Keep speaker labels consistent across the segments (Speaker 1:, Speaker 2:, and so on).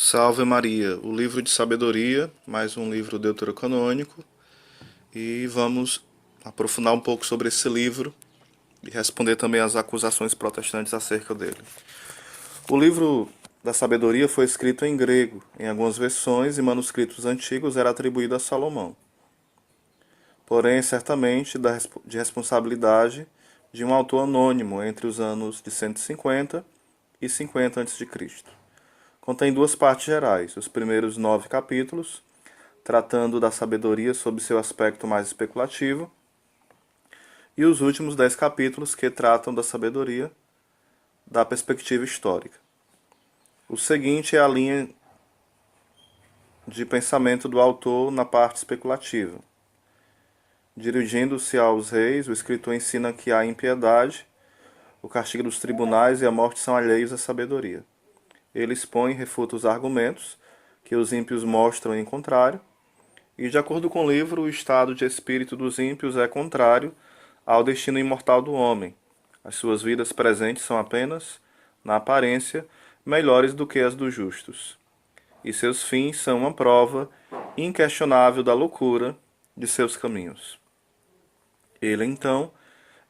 Speaker 1: Salve Maria, o livro de sabedoria, mais um livro deuterocanônico, e vamos aprofundar um pouco sobre esse livro e responder também às acusações protestantes acerca dele. O livro da sabedoria foi escrito em grego, em algumas versões e manuscritos antigos era atribuído a Salomão. Porém, certamente de responsabilidade de um autor anônimo entre os anos de 150 e 50 a.C. Contém duas partes gerais, os primeiros 9 capítulos, tratando da sabedoria sob seu aspecto mais especulativo, e os últimos 10 capítulos que tratam da sabedoria da perspectiva histórica. O seguinte é a linha de pensamento do autor na parte especulativa. Dirigindo-se aos reis, o escritor ensina que a impiedade, o castigo dos tribunais e a morte são alheios à sabedoria. Ele expõe e refuta os argumentos que os ímpios mostram em contrário, e de acordo com o livro, o estado de espírito dos ímpios é contrário ao destino imortal do homem. As suas vidas presentes são apenas, na aparência, melhores do que as dos justos, e seus fins são uma prova inquestionável da loucura de seus caminhos. Ele, então,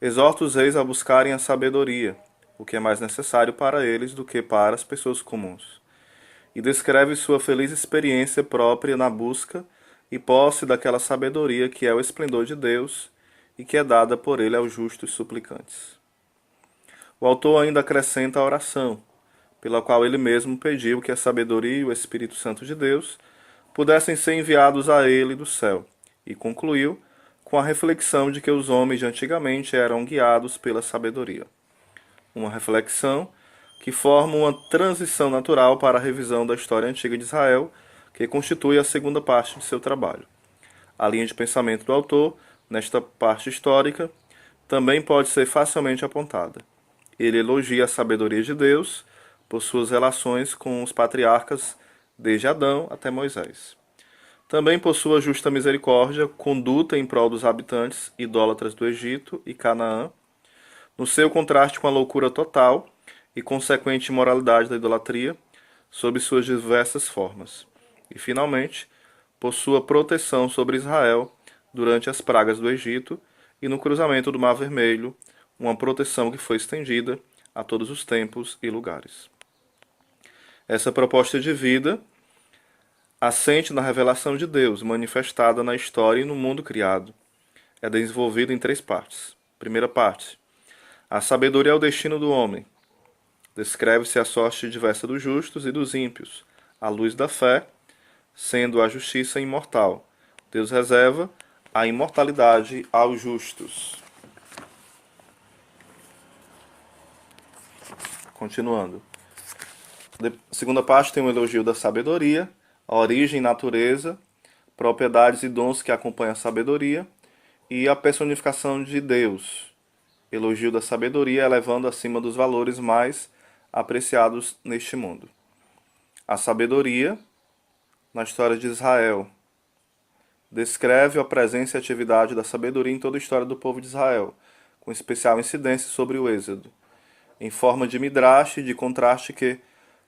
Speaker 1: exorta os reis a buscarem a sabedoria, o que é mais necessário para eles do que para as pessoas comuns, e descreve sua feliz experiência própria na busca e posse daquela sabedoria que é o esplendor de Deus e que é dada por ele aos justos suplicantes. O autor ainda acrescenta a oração, pela qual ele mesmo pediu que a sabedoria e o Espírito Santo de Deus pudessem ser enviados a ele do céu, e concluiu com a reflexão de que os homens de antigamente eram guiados pela sabedoria. Uma reflexão que forma uma transição natural para a revisão da história antiga de Israel, que constitui a segunda parte de seu trabalho. A linha de pensamento do autor, nesta parte histórica, também pode ser facilmente apontada. Ele elogia a sabedoria de Deus por suas relações com os patriarcas desde Adão até Moisés. Também por sua justa misericórdia, conduta em prol dos habitantes idólatras do Egito e Canaã, no seu contraste com a loucura total e consequente imoralidade da idolatria, sob suas diversas formas. E, finalmente, por sua proteção sobre Israel durante as pragas do Egito e no cruzamento do Mar Vermelho, uma proteção que foi estendida a todos os tempos e lugares. Essa proposta de vida assente na revelação de Deus, manifestada na história e no mundo criado. É desenvolvida em 3 partes. Primeira parte. A sabedoria é o destino do homem. Descreve-se a sorte diversa dos justos e dos ímpios, à luz da fé, sendo a justiça imortal. Deus reserva a imortalidade aos justos. Continuando. A segunda parte tem um elogio da sabedoria, a origem, natureza, propriedades e dons que acompanham a sabedoria, e a personificação de Deus. Elogio da sabedoria elevando acima dos valores mais apreciados neste mundo. A sabedoria, na história de Israel, descreve a presença e atividade da sabedoria em toda a história do povo de Israel, com especial incidência sobre o Êxodo, em forma de midrash e de contraste que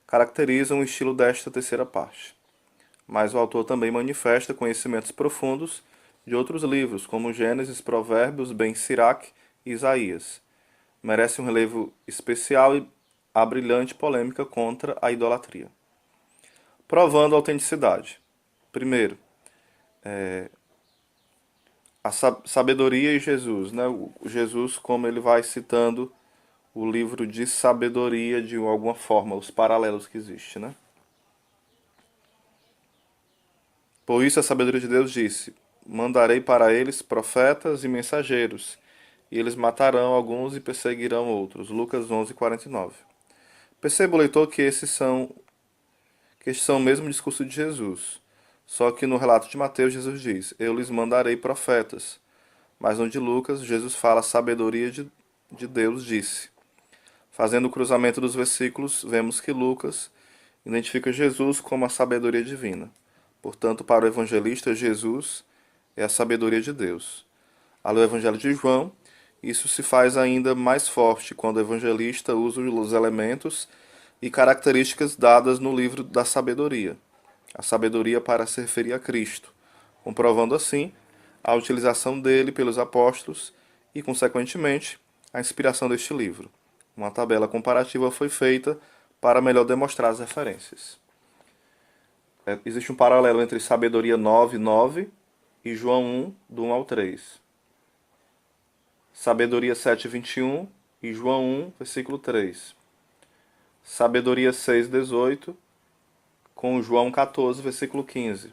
Speaker 1: caracterizam o estilo desta terceira parte. Mas o autor também manifesta conhecimentos profundos de outros livros, como Gênesis, Provérbios, Ben-Sirac e Isaías. Merece um relevo especial e a brilhante polêmica contra a idolatria. Provando a autenticidade. Primeiro, a sabedoria e Jesus. Né? O Jesus, como ele vai citando o livro de sabedoria de alguma forma, os paralelos que existem. Né? Por isso a sabedoria de Deus disse: mandarei para eles profetas e mensageiros, e eles matarão alguns e perseguirão outros. Lucas 11:49. Perceba, leitor, que estes são o mesmo discurso de Jesus. Só que no relato de Mateus, Jesus diz: eu lhes mandarei profetas. Mas no de Lucas, Jesus fala: a sabedoria de Deus disse. Fazendo o cruzamento dos versículos, vemos que Lucas identifica Jesus como a sabedoria divina. Portanto, para o evangelista, Jesus é a sabedoria de Deus. Ao Evangelho de João, isso se faz ainda mais forte quando o evangelista usa os elementos e características dadas no livro da sabedoria, a sabedoria para se referir a Cristo, comprovando assim a utilização dele pelos apóstolos e, consequentemente, a inspiração deste livro. Uma tabela comparativa foi feita para melhor demonstrar as referências. Existe um paralelo entre Sabedoria 9:9 e João 1, do 1 ao 3. Sabedoria 7:21 e João 1, versículo 3. Sabedoria 6:18 com João 14, versículo 15.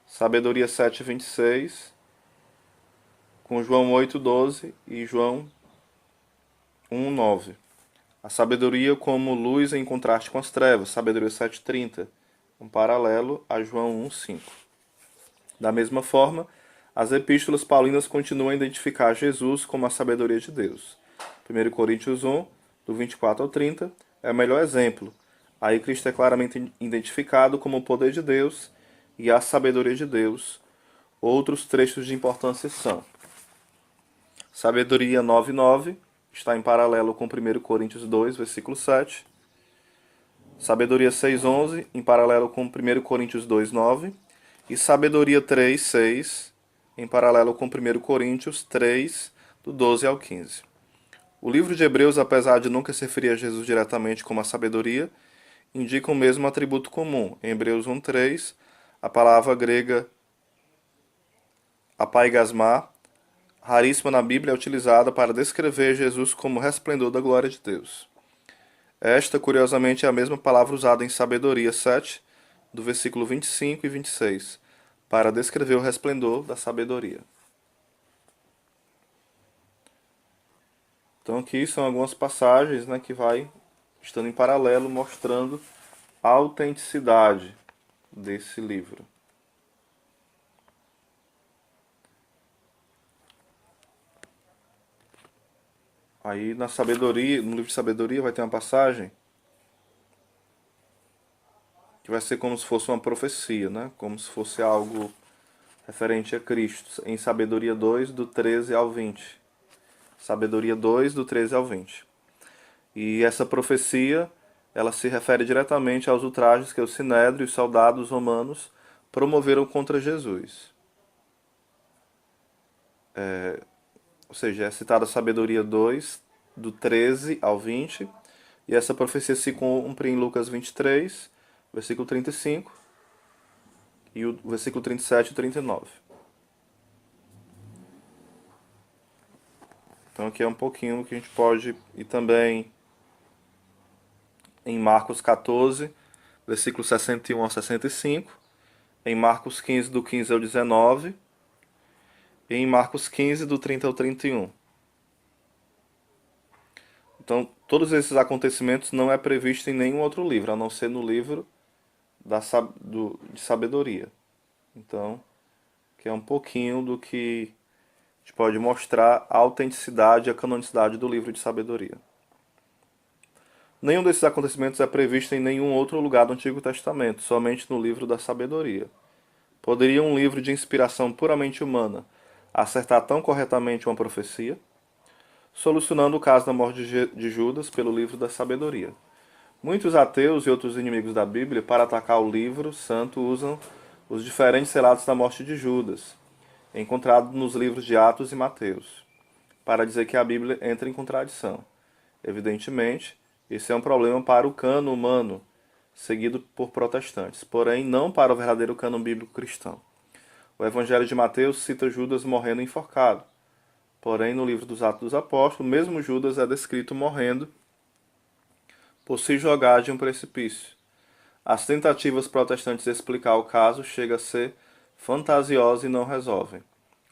Speaker 1: Sabedoria 7:26 com João 8:12 e João 1:9. A sabedoria como luz em contraste com as trevas, Sabedoria 7:30, um paralelo a João 1:5. Da mesma forma, as epístolas paulinas continuam a identificar Jesus como a sabedoria de Deus. 1 Coríntios 1, do 24 ao 30, é o melhor exemplo. Aí Cristo é claramente identificado como o poder de Deus e a sabedoria de Deus. Outros trechos de importância são: Sabedoria 9:9 está em paralelo com 1 Coríntios 2, versículo 7. Sabedoria 6:11 em paralelo com 1 Coríntios 2:9. E Sabedoria 3:6 em paralelo com 1 Coríntios 3, do 12 ao 15. O livro de Hebreus, apesar de nunca se referir a Jesus diretamente como a sabedoria, indica o mesmo atributo comum. Em Hebreus 1:3, a palavra grega apaigasmá, raríssima na Bíblia, é utilizada para descrever Jesus como resplendor da glória de Deus. Esta, curiosamente, é a mesma palavra usada em Sabedoria 7, do versículo 25 e 26, para descrever o resplendor da sabedoria. Então aqui são algumas passagens, né, que vai estando em paralelo, mostrando a autenticidade desse livro. Aí na sabedoria, no livro de sabedoria vai ter uma passagem que vai ser como se fosse uma profecia, né? Como se fosse algo referente a Cristo, em Sabedoria 2, do 13 ao 20. Sabedoria 2, do 13 ao 20. E essa profecia, ela se refere diretamente aos ultrajes que o Sinédrio e os soldados romanos promoveram contra Jesus. Ou seja, é citada a Sabedoria 2, do 13 ao 20, e essa profecia se cumpre em Lucas 23, versículo 35, e o versículo 37 e 39. Então aqui é um pouquinho que a gente pode ir também em Marcos 14, versículo 61 a 65, em Marcos 15, do 15 ao 19, e em Marcos 15, do 30 ao 31. Então, todos esses acontecimentos não é previsto em nenhum outro livro, a não ser no livro de sabedoria. Então, que é um pouquinho do que a gente pode mostrar a autenticidade e a canonicidade do livro de sabedoria. Nenhum desses acontecimentos é previsto em nenhum outro lugar do Antigo Testamento, somente no livro da sabedoria. Poderia um livro de inspiração puramente humana acertar tão corretamente uma profecia? Solucionando o caso da morte de Judas pelo livro da sabedoria. Muitos ateus e outros inimigos da Bíblia, para atacar o livro santo, usam os diferentes relatos da morte de Judas, encontrados nos livros de Atos e Mateus, para dizer que a Bíblia entra em contradição. Evidentemente, esse é um problema para o cânon humano, seguido por protestantes, porém não para o verdadeiro cânon bíblico cristão. O Evangelho de Mateus cita Judas morrendo enforcado. Porém, no livro dos Atos dos Apóstolos, mesmo Judas é descrito morrendo por se jogar de um precipício. As tentativas protestantes de explicar o caso chegam a ser fantasiosas e não resolvem.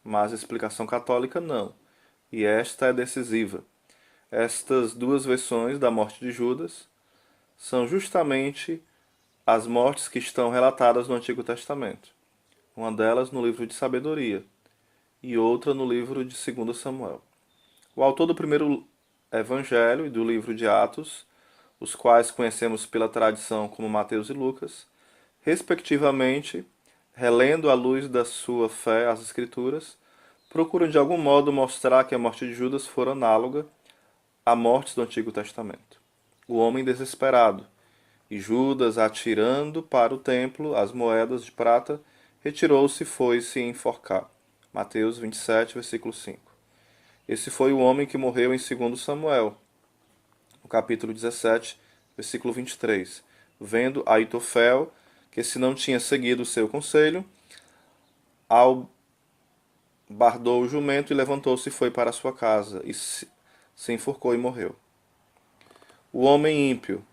Speaker 1: Mas a explicação católica não. E esta é decisiva. Estas duas versões da morte de Judas são justamente as mortes que estão relatadas no Antigo Testamento. Uma delas no livro de Sabedoria e outra no livro de 2 Samuel. O autor do primeiro Evangelho e do livro de Atos, os quais conhecemos pela tradição como Mateus e Lucas, respectivamente, relendo à luz da sua fé as Escrituras, procuram de algum modo mostrar que a morte de Judas fora análoga a mortes do Antigo Testamento. O homem desesperado, E Judas, atirando para o templo as moedas de prata, retirou-se e foi-se enforcar. Mateus 27, versículo 5. Esse foi o homem que morreu em 2 Samuel, no capítulo 17, versículo 23. Vendo Aitofel que se não tinha seguido o seu conselho, albardou o jumento e levantou-se e foi para a sua casa, e se enforcou e morreu. O homem ímpio,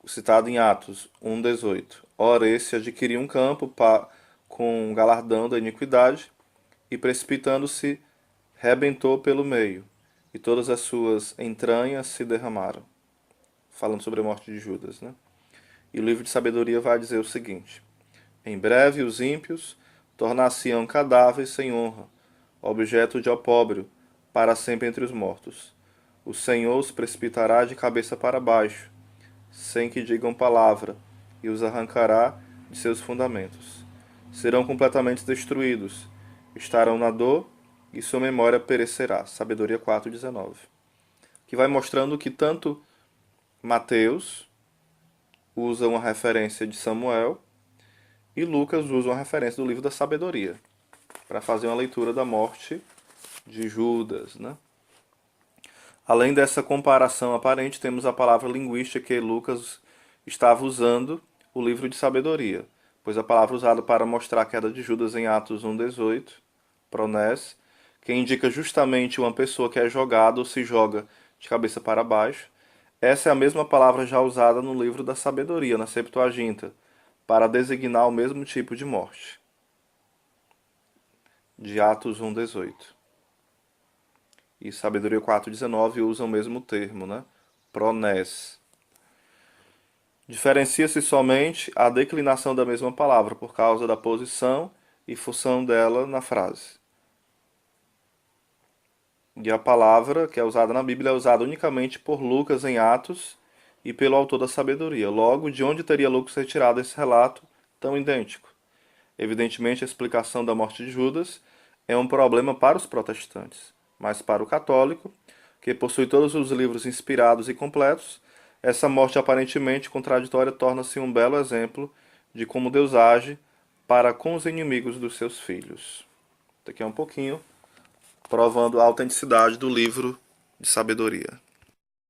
Speaker 1: citado em Atos 1,18. Ora, esse adquiriu um campo com galardão da iniquidade, e precipitando-se, rebentou pelo meio, e todas as suas entranhas se derramaram. Falando sobre a morte de Judas, né? E o livro de sabedoria vai dizer o seguinte: em breve os ímpios tornar-se-ão cadáveres sem honra, objeto de opróbrio, para sempre entre os mortos. O Senhor os precipitará de cabeça para baixo, sem que digam palavra, e os arrancará de seus fundamentos. Serão completamente destruídos, estarão na dor, e sua memória perecerá. Sabedoria 4,19. Que vai mostrando que tanto Mateus usa uma referência de Samuel e Lucas usa uma referência do livro da sabedoria para fazer uma leitura da morte de Judas, né? Além dessa comparação aparente, temos a palavra linguística que Lucas estava usando o livro de sabedoria, pois a palavra usada para mostrar a queda de Judas em Atos 1,18, pronés, que indica justamente uma pessoa que é jogada ou se joga de cabeça para baixo. Essa é a mesma palavra já usada no livro da sabedoria, na Septuaginta, para designar o mesmo tipo de morte, de Atos 1,18. E Sabedoria 4,19 usa o mesmo termo, né? Pronés. Diferencia-se somente a declinação da mesma palavra por causa da posição e função dela na frase. E a palavra que é usada na Bíblia é usada unicamente por Lucas em Atos e pelo autor da sabedoria. Logo, de onde teria Lucas retirado esse relato tão idêntico? Evidentemente, a explicação da morte de Judas é um problema para os protestantes, mas para o católico, que possui todos os livros inspirados e completos, essa morte aparentemente contraditória torna-se um belo exemplo de como Deus age para com os inimigos dos seus filhos. Isso aqui é um pouquinho provando a autenticidade do livro de sabedoria.